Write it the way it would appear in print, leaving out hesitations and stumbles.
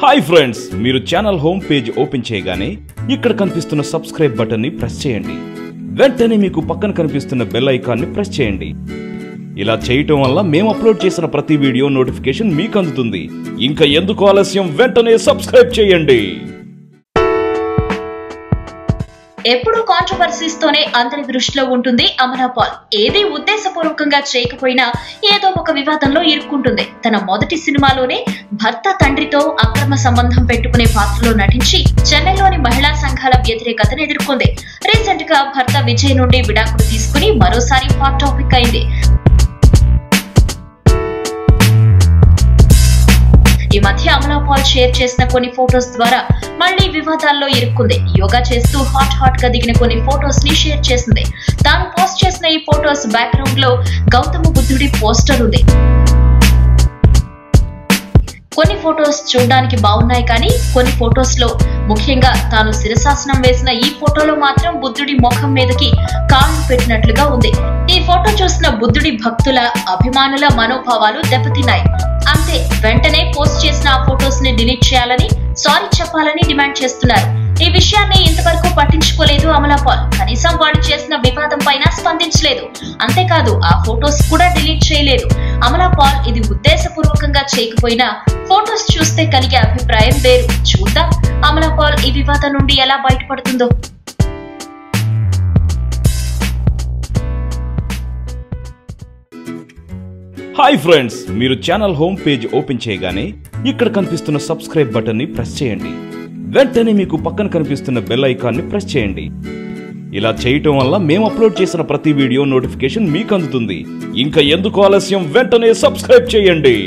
Hi friends, మీరు channel home page open చేయగానే ఇక్కడ కనిపిస్తున్న సబ్స్క్రైబ్ బటన్ ని ప్రెస్ చేయండి. వెంటనే మీకు పక్కన కనిపిస్తున్న బెల్ ఐకాన్ ని ప్రెస్ చేయండి. ఇలా చేయటం వల్ల మేము అప్లోడ్ చేసిన ప్రతి వీడియో నోటిఫికేషన్ మీకు అందుతుంది. ఇంకా ఎందుకు ఆలస్యం, వెంటనే సబ్స్క్రైబ్ చేయండి. ఎప్పుడూ కాంట్రవర్సీస్ తోనే అందరి దృష్టిలో ఉంటుంది అమలా పాల్. ఏది ఉద్దేశపూర్వకంగా చేయకపోయినా ఏదో ఒక వివాదంలో ఇరుక్కుంటుంది. తన మొదటి సినిమాలోనే భర్త తండ్రితో అక్రమ సంబంధం పెట్టుకునే పాత్రలో నటించి చెన్నైలోని మహిళా సంఘాల వ్యతిరేకతను ఎదుర్కొంది. రీసెంట్ గా భర్త విజయ్ నుండి విడాకులు తీసుకుని మరోసారి హాట్ టాపిక్ అయింది. ఈ మధ్య అమలా పాల్ షేర్ చేసిన కొన్ని ఫోటోస్ ద్వారా మళ్లీ వివాదాల్లో ఇరుక్కుంది. యోగా చేస్తూ హాట్ గా దిగిన కొన్ని ఫోటోస్ ని షేర్ చేసింది. తాను పోస్ట్ చేసిన ఈ ఫోటోస్ బ్యాక్గ్రౌండ్ లో గౌతమ బుద్ధుడి పోస్టర్ ఉంది. కొన్ని ఫోటోస్ చూడడానికి బాగున్నాయి, కానీ కొన్ని ఫోటోస్ లో, ముఖ్యంగా తాను శిరశాసనం వేసిన ఈ ఫోటోలో మాత్రం బుద్ధుడి ముఖం మీదకి కాళ్ళు పెట్టినట్లుగా ఉంది. ఈ ఫోటో చూసిన బుద్ధుడి భక్తుల, అభిమానుల మనోభావాలు దెబ్బతిన్నాయి. అంతే, వెంటనే పోస్ట్ చేసిన ఆ ఫోటోస్ ని డిలీట్ చేయాలని, సారీ చెప్పాలని డిమాండ్ చేస్తున్నారు. ఈ విషయాన్ని ఇంతవరకు పట్టించుకోలేదు అమలా పాల్. కనీసం వాడు చేసిన వివాదం పైన స్పందించలేదు. అంతేకాదు, ఆ ఫోటోస్ కూడా డిలీట్ చేయలేదు. అమలా పాల్ ఇది ఉద్దేశపూర్వకంగా చేయకపోయినా ఫోటోస్ చూస్తే కలిగే అభిప్రాయం వేరు. చూద్దాం అమలా పాల్ ఈ వివాదం నుండి ఎలా బయటపడుతుందో. హాయ్ ఫ్రెండ్స్, మీరు ఛానల్ హోమ్ పేజ్ ఓపెన్ చేయగానే ఇక్కడ కనిపిస్తున్న సబ్స్క్రైబ్ బటన్ ని ప్రెస్ చేయండి. వెంటనే మీకు పక్కన కనిపిస్తున్న బెల్ ఐకాన్ ని ప్రెస్ చేయండి. ఇలా చేయటం వల్ల మేము అప్లోడ్ చేసిన ప్రతి వీడియో నోటిఫికేషన్ మీకు అందుతుంది. ఇంకా ఎందుకు ఆలస్యం, వెంటనే సబ్స్క్రైబ్ చేయండి.